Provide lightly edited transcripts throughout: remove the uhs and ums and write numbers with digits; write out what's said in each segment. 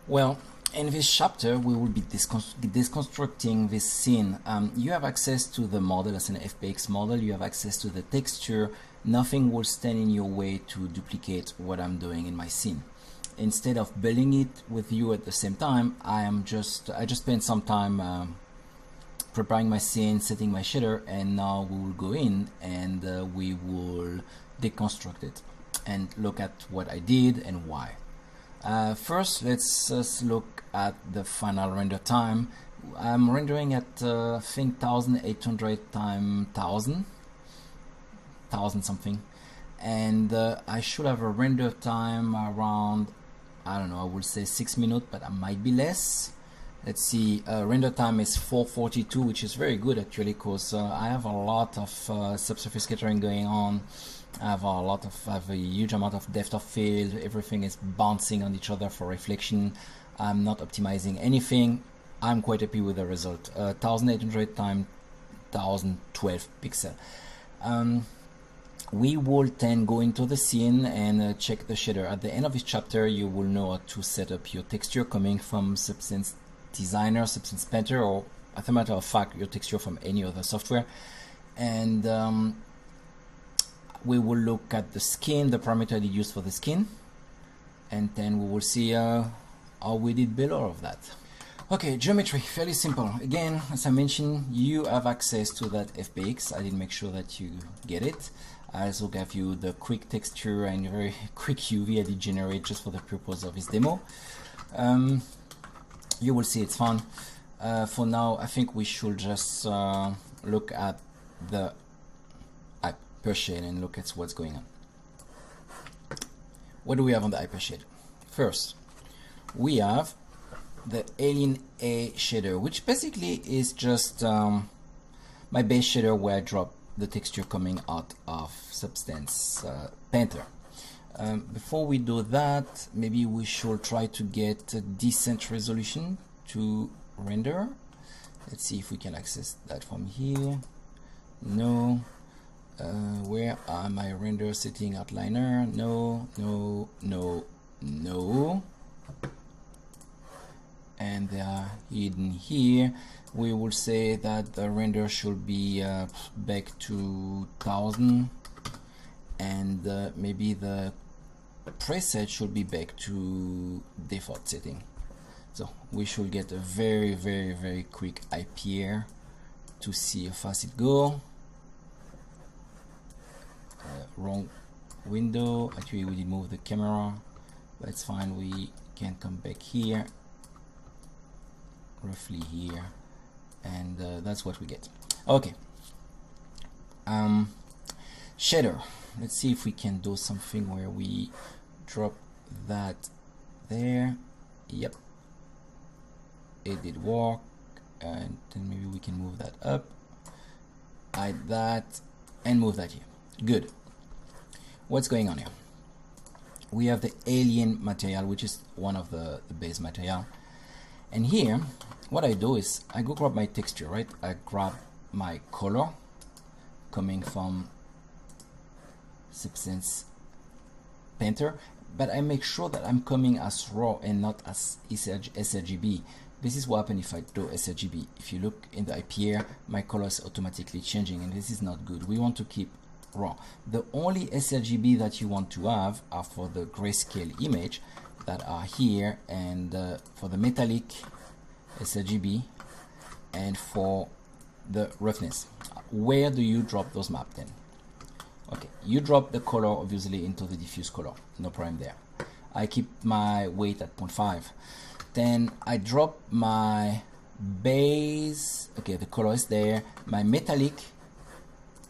Well, in this chapter, we will be deconstructing this scene. You have access to the model as an FBX model. You have access to the texture. Nothing will stand in your way to duplicate what I'm doing in my scene. Instead of building it with you at the same time, I just spent some time preparing my scene, setting my shader, and now we will go in and we will deconstruct it and look at what I did and why. First, let's look at the final render time. I'm rendering at I think 1800 times 1000 something, and I should have a render time around, I don't know, I will say 6 minutes, but I might be less. Let's see, render time is 442, which is very good actually, because I have a lot of subsurface scattering going on. I have a huge amount of depth of field. Everything is bouncing on each other for reflection. I'm not optimizing anything. I'm quite happy with the result. 1800 times 1012 pixel. We will then go into the scene and check the shader. At the end of this chapter, you will know how to set up your texture coming from Substance Designer, Substance Painter, or as a matter of fact, your texture from any other software. And we will look at the skin, the parameter you use for the skin, and then we will see how we did build all of that. Okay, geometry, fairly simple. Again, as I mentioned, you have access to that FBX. I did make sure that you get it. I also gave you the quick texture and very quick UV I did generate just for the purpose of this demo. You will see it's fun. For now, I think we should just look at the hypershade and look at what's going on. What do we have on the hypershade? First, we have the Alien A shader, which basically is just my base shader where I drop the texture coming out of Substance Painter. Before we do that, maybe we should try to get a decent resolution to render. Let's see if we can access that from here. No. Where are my render setting outliner? No, no, no, no. And they are hidden here. We will say that the render should be back to 1000, and maybe the preset should be back to default setting. So we should get a very, very, very quick IPR to see how fast it goes. Wrong window. Actually, we did move the camera, but it's fine. We can come back here, roughly here, and that's what we get. Okay. Shader. Let's see if we can do something where we drop that there. Yep, it did work. And then maybe we can move that up, hide that, and move that here. Good. What's going on here? We have the alien material, which is one of the base material. And here, what I do is I go grab my texture, right? I grab my color coming from Substance Painter, but I make sure that I'm coming as raw and not as sRGB. This is what happens if I do sRGB. If you look in the IPR, my color is automatically changing, and this is not good. We want to keep raw. The only sRGB that you want to have are for the grayscale image that are here, and for the metallic sRGB, and for the roughness. Where do you drop those maps then? Okay, you drop the color obviously into the diffuse color, no problem there. I keep my weight at 0.5. Then I drop my base. Okay, the color is there. My metallic,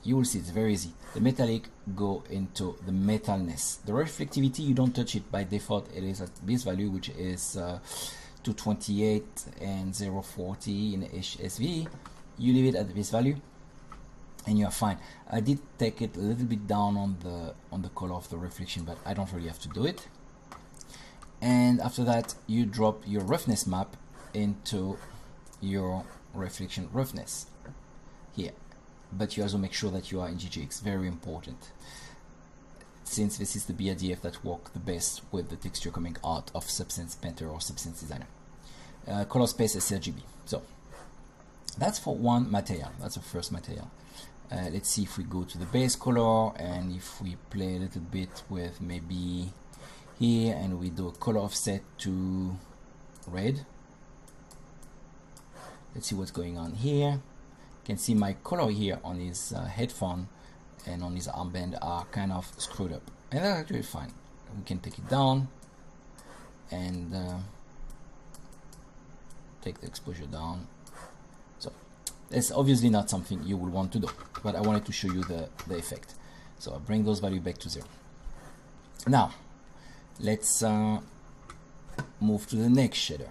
you will see it's very easy. The metallic go into the metalness. The reflectivity, you don't touch it. By default, it is at this value, which is 228 and 040 in HSV. You leave it at this value, and you are fine. I did take it a little bit down on the color of the reflection, but I don't really have to do it. And after that, you drop your roughness map into your reflection roughness here. But you also make sure that you are in GGX, very important. since this is the BIDF that work the best with the texture coming out of Substance Painter or Substance Designer. Color space sRGB. So that's for one material. That's the first material. Let's see if we go to the base color, and if we play a little bit with maybe here, and we do a color offset to red. Let's see what's going on here. You can see my color here on his headphone and on his armband are kind of screwed up, and that's actually fine. We can take it down and take the exposure down. So it's obviously not something you will want to do, but I wanted to show you the effect. So I bring those values back to 0. Now let's move to the next shader.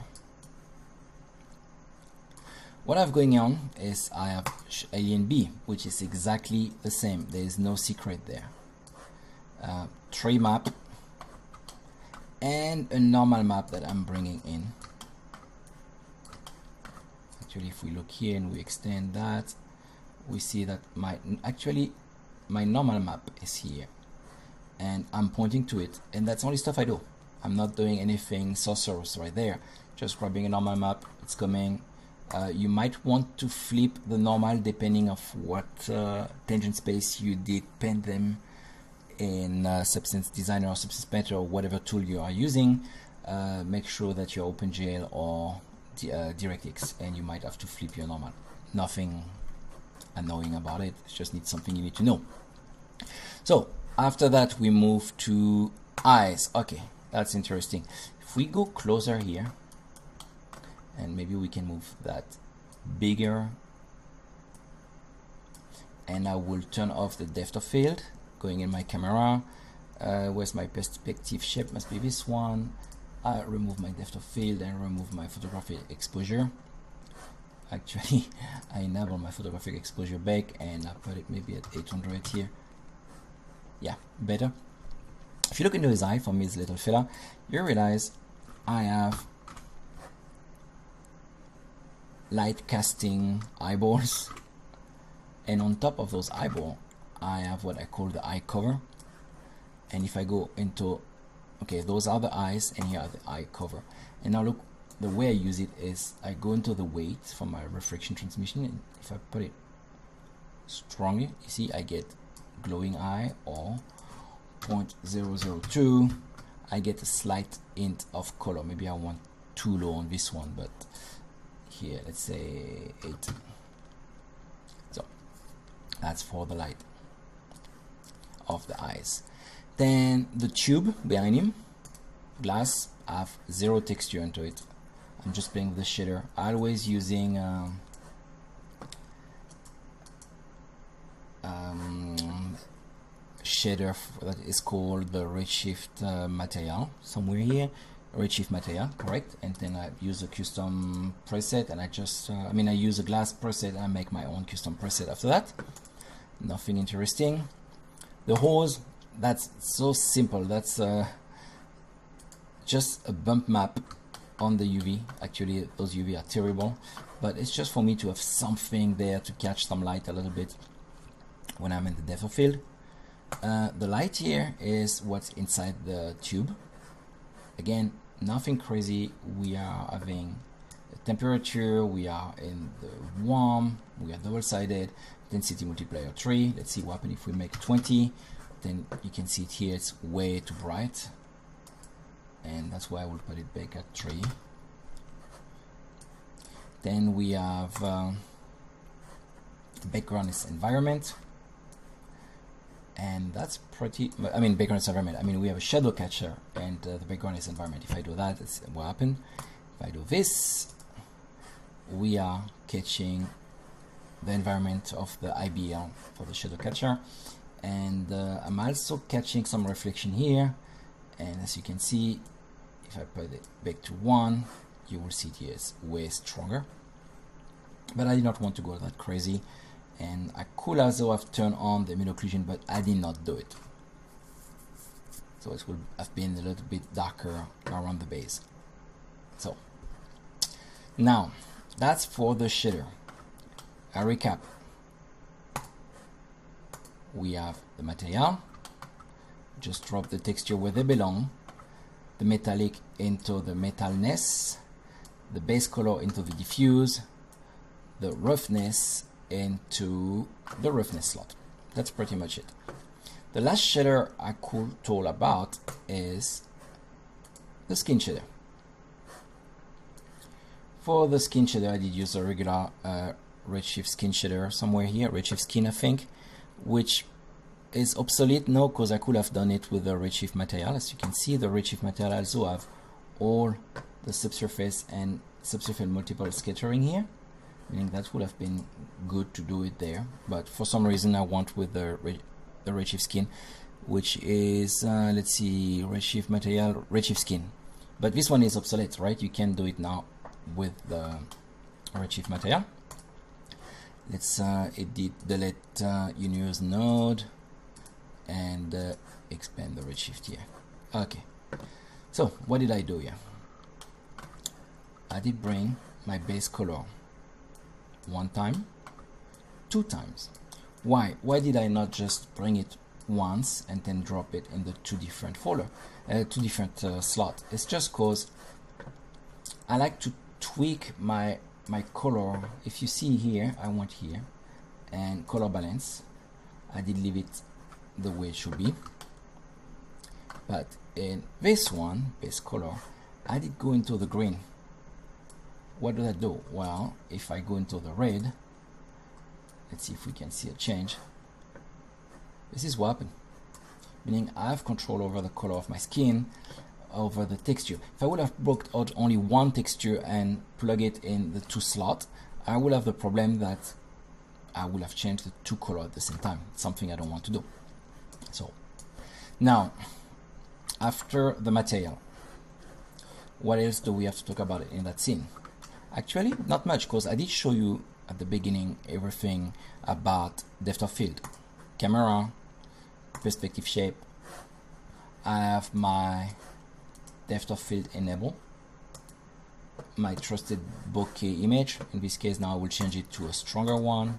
What I have going on is I have alien B, which is exactly the same. There is no secret there. Tree map and a normal map that I'm bringing in. Actually, if we look here and we extend that, we see that my normal map is here, and I'm pointing to it, and that's only stuff I do. I'm not doing anything sorcerous right there. Just grabbing a normal map, it's coming. You might want to flip the normal depending of what tangent space you did paint them in Substance Designer or Substance Painter or whatever tool you are using. Make sure that you're OpenGL or DirectX, and you might have to flip your normal. Nothing annoying about it, it just needs something you need to know. So after that we move to eyes. Okay, that's interesting. If we go closer here, and maybe we can move that bigger, and I will turn off the depth of field going in my camera. Where's my perspective shape? Must be this one. I remove my depth of field and remove my photographic exposure. Actually, I enable my photographic exposure back, and I put it maybe at 800 here. Yeah, better. If you look into his eye, for me, his little fella, you realize I have light casting eyeballs, and on top of those eyeballs I have what I call the eye cover. And if I go into, okay, those are the eyes, and here are the eye cover. And now look, the way I use it is I go into the weight for my reflection transmission, and if I put it strongly, you see I get glowing eye, or 0.002. I get a slight hint of color. Maybe I want too low on this one, but here let's say 8. So that's for the light of the eyes. Then the tube behind him, glass, I have 0 texture into it. I'm just playing with the shader, always using shader that is called the redshift material, somewhere here, redshift material, correct. And then I use a custom preset, and I just I use a glass preset and I make my own custom preset after that. Nothing interesting. The hose, that's so simple. That's just a bump map on the UV. Actually those UV are terrible, but it's just for me to have something there to catch some light a little bit when I'm in the depth of field. The light here is what's inside the tube. Again, nothing crazy. We are having a temperature, we are in the warm, we are double-sided, density multiplier 3. Let's see what happens if we make 20. Then you can see it here, it's way too bright, and that's why I will put it back at 3. Then we have background is environment, and that's pretty, background is environment. We have a shadow catcher, and the background is environment. If I do that, that's what happened. If I do this, we are catching the environment of the IBL for the shadow catcher, and I'm also catching some reflection here. And as you can see, if I put it back to 1, you will see it here is way stronger. But I did not want to go that crazy, and I could also have turned on the image occlusion, but I did not do it. So it would have been a little bit darker around the base. So now that's for the shader. I recap. We have the material, just drop the texture where they belong, the metallic into the metalness, the base color into the diffuse, the roughness into the roughness slot. That's pretty much it. The last shader I could talk about is the skin shader. For the skin shader, I did use a regular Redshift skin shader somewhere here, Redshift skin I think, which is obsolete now because I could have done it with the Redshift material. As you can see, the Redshift material also have all the subsurface and subsurface multiple scattering here, meaning that would have been good to do it there, but for some reason I want with the Redshift skin, which is let's see, Redshift material, Redshift skin, but this one is obsolete, right? You can do it now with the Redshift material. Let's edit, delete unused node and expand the Redshift here. Okay, so what did I do here? I did bring my base color one time, two times. Why did I not just bring it once and then drop it in the two different folder, two different slots? It's just cause I like to tweak my color. If you see here, I want here and color balance, I did leave it the way it should be, but in this one, base color, I did go into the green. What did I do? Well, if I go into the red, let's see if we can see a change. This is what happened, meaning I have control over the color of my skin, over the texture. If I would have broke out only one texture and plug it in the two slot, I would have the problem that I would have changed the two color at the same time, something I don't want to do. So now, after the material, what else do we have to talk about in that scene? Actually, not much, because I did show you at the beginning everything about depth of field, camera, perspective shape. I have my depth of field enabled, my trusted bokeh image. In this case, now I will change it to a stronger one.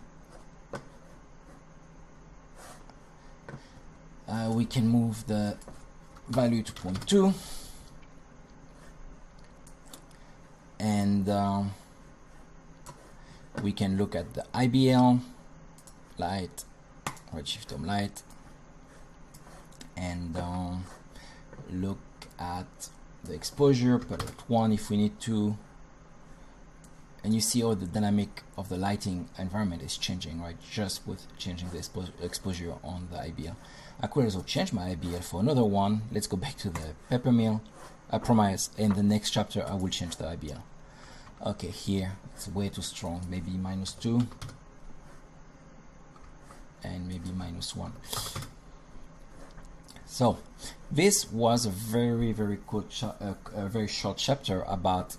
We can move the value to 0.2, and we can look at the IBL light, redshift home light, and look at the exposure, palette 1 if we need to, and you see how the dynamic of the lighting environment is changing, right? Just with changing the exposure on the IBL. I could also change my IBL for another one. Let's go back to the paper mill. I promise in the next chapter I will change the IBL. Okay, here it's way too strong, maybe -2 and maybe -1. So this was a very cool a very short chapter about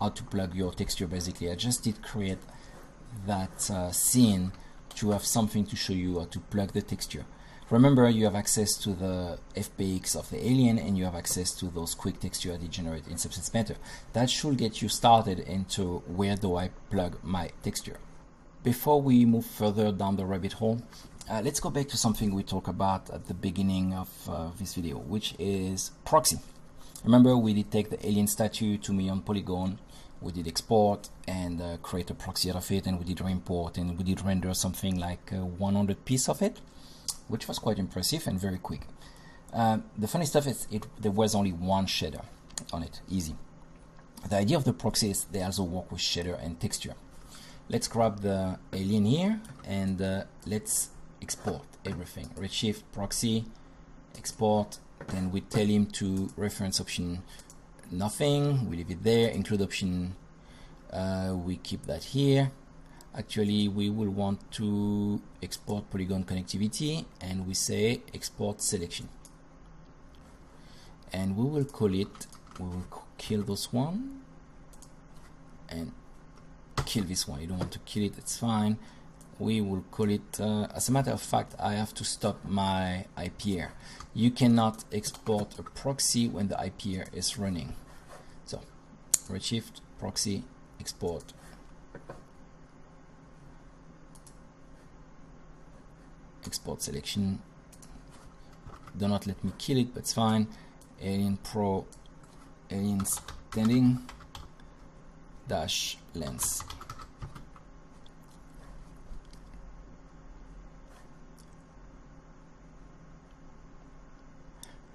how to plug your texture. Basically, I just did create that scene to have something to show you how to plug the texture. Remember, you have access to the FBX of the alien, and you have access to those quick texture I did generate in Substance Painter. That should get you started into where do I plug my texture. Before we move further down the rabbit hole, let's go back to something we talked about at the beginning of this video, which is proxy. Remember, we did take the alien statue, 2 million polygon, we did export and create a proxy out of it, and we did re-import, and we did render something like 100 pieces of it, which was quite impressive and very quick. The funny stuff is there was only one shader on it, easy. The idea of the proxy is they also work with shader and texture. Let's grab the alien here and let's export everything. Redshift, proxy, export, then we tell him to reference option nothing, we leave it there, include option, we keep that here. Actually, we will want to export polygon connectivity, and we say export selection, and we will call it, we will kill this one and kill this one. You don't want to kill it, it's fine. We will call it, as a matter of fact, I have to stop my IPR. You cannot export a proxy when the IPR is running. So redshift, proxy, export. Export selection, do not let me kill it, but it's fine. Alien Pro, alien standing dash lens.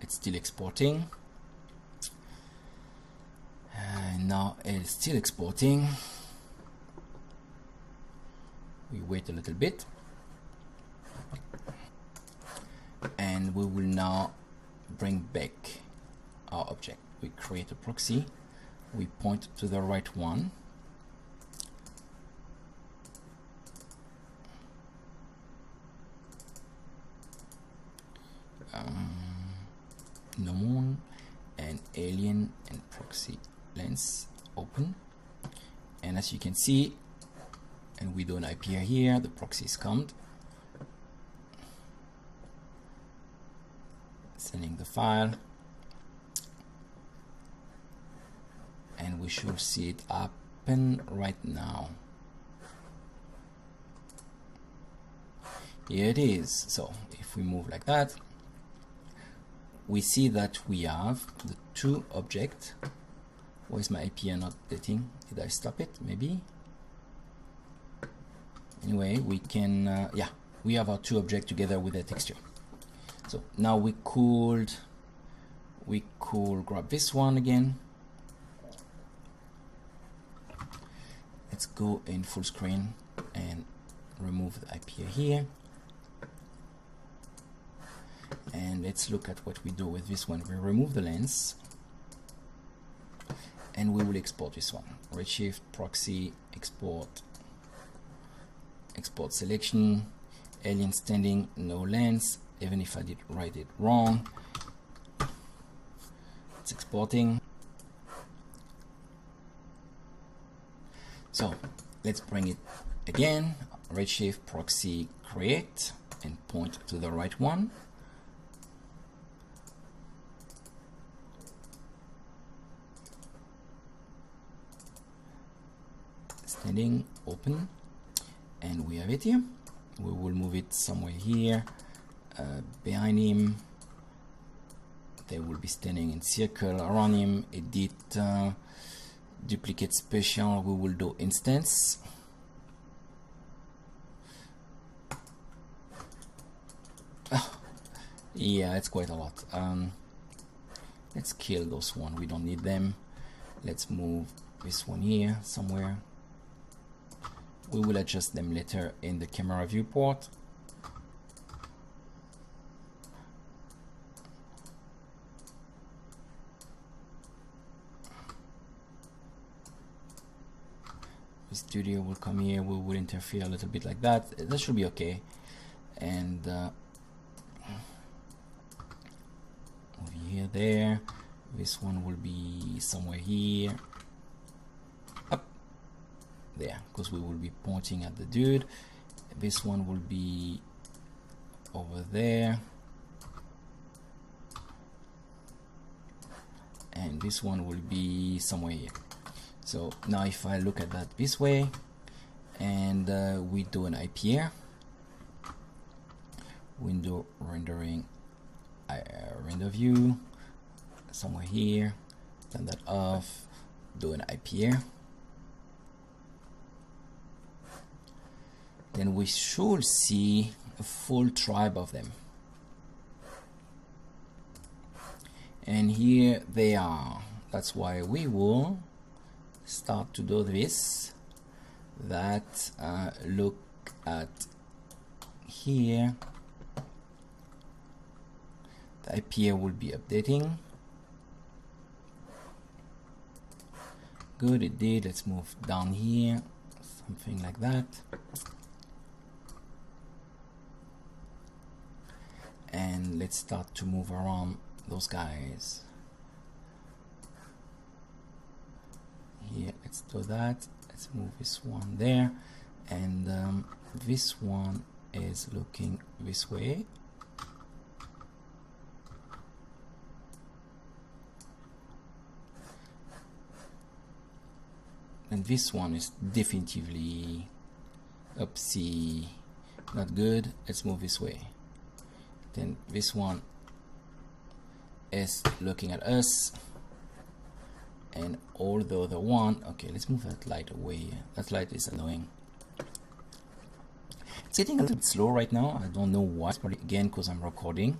It's still exporting. Now it's still exporting. We wait a little bit, and we will now bring back our object. We create a proxy, we point to the right one, no moon, and alien and proxy lens open. And as you can see, and we do an IP here, the proxy is commed, sending the file, and we should see it happen right now. Here it is. So if we move like that, we see that we have the two objects. Why is my API not updating? Did I stop it? Maybe. Anyway, we can, yeah, we have our two objects together with a texture. So now we could grab this one again. Let's go in full screen and remove the IP here. And let's look at what we do with this one. We remove the lens, and we will export this one. Redshift, proxy, export, export selection, alien standing, no lens. Even if I did write it wrong, it's exporting. So let's bring it again. Redshift, proxy, create, and point to the right one. Standing, open, and we have it here. We will move it somewhere here, behind him. They will be standing in circle around him. Edit, duplicate special. We will do instance. Yeah, it's quite a lot. Let's kill those one. We don't need them. Let's move this one here somewhere. We will adjust them later in the camera viewport. The studio will come here. We will interfere a little bit like that. That should be okay. And over here, there. This one will be somewhere here. There, because we will be pointing at the dude. This one will be over there, and this one will be somewhere here. So now if I look at that this way, and we do an IP here, window rendering, render view, somewhere here, turn that off, do an IP here. Then we should see a full tribe of them. And here they are. That's why we will start to do this. That look at here. The IP here will be updating. Good, it did. Let's move down here. Something like that. And let's start to move around those guys. Here, let's do that. Let's move this one there. And this one is looking this way. And this one is definitively oopsie, not good. Let's move this way. Then this one is looking at us, and all the other one. Okay, let's move that light away. That light is annoying. It's getting a little bit slow right now. I don't know why. It's probably again because I'm recording.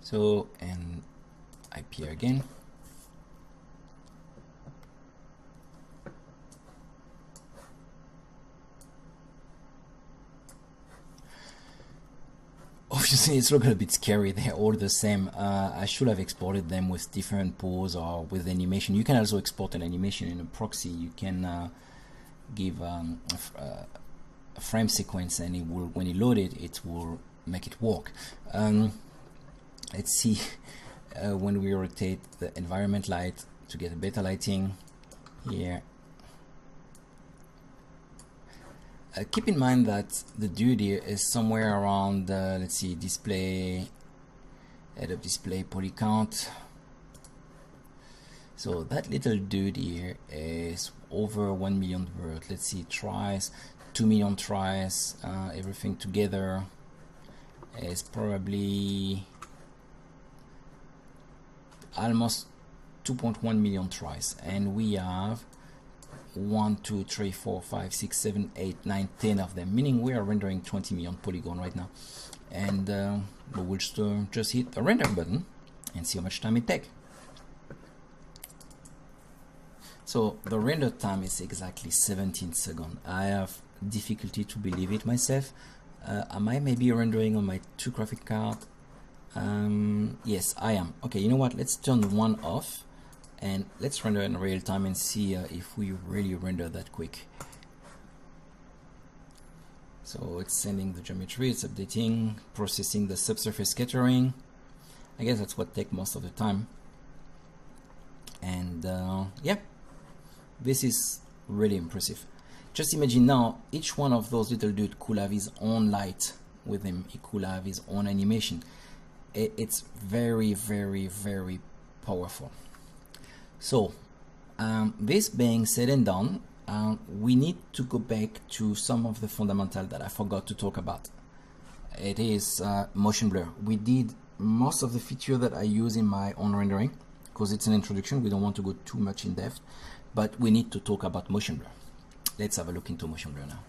So, and IP again. Obviously, it's looking a bit scary. They're all the same. I should have exported them with different pose or with animation. You can also export an animation in a proxy. You can give a frame sequence, and it will, when you load it, it will make it work. Let's see when we rotate the environment light to get a better lighting here. Keep in mind that the dude here is somewhere around, let's see, display, head-up display, poly count. So that little dude here is over 1 million vert. Let's see, tries, 2 million tries, everything together is probably almost 2.1 million tries, and we have 1, 2, 3, 4, 5, 6, 7, 8, 9, 10 of them, meaning we are rendering 20 million polygon right now. And we'll just hit the render button and see how much time it takes. So the render time is exactly 17 seconds. I have difficulty to believe it myself. Am I maybe rendering on my 2 graphic card? Yes, I am. Okay, you know what? Let's turn one off and let's render in real time and see if we really render that quick. So it's sending the geometry, it's updating, processing the subsurface scattering. I guess that's what takes most of the time. And yeah, this is really impressive. Just imagine now, each one of those little dudes could have his own light with him. He could have his own animation. It's very, very, very powerful. So this being said and done, we need to go back to some of the fundamentals that I forgot to talk about. It is motion blur. We did most of the feature that I use in my own rendering because it's an introduction. We don't want to go too much in depth, but we need to talk about motion blur. Let's have a look into motion blur now.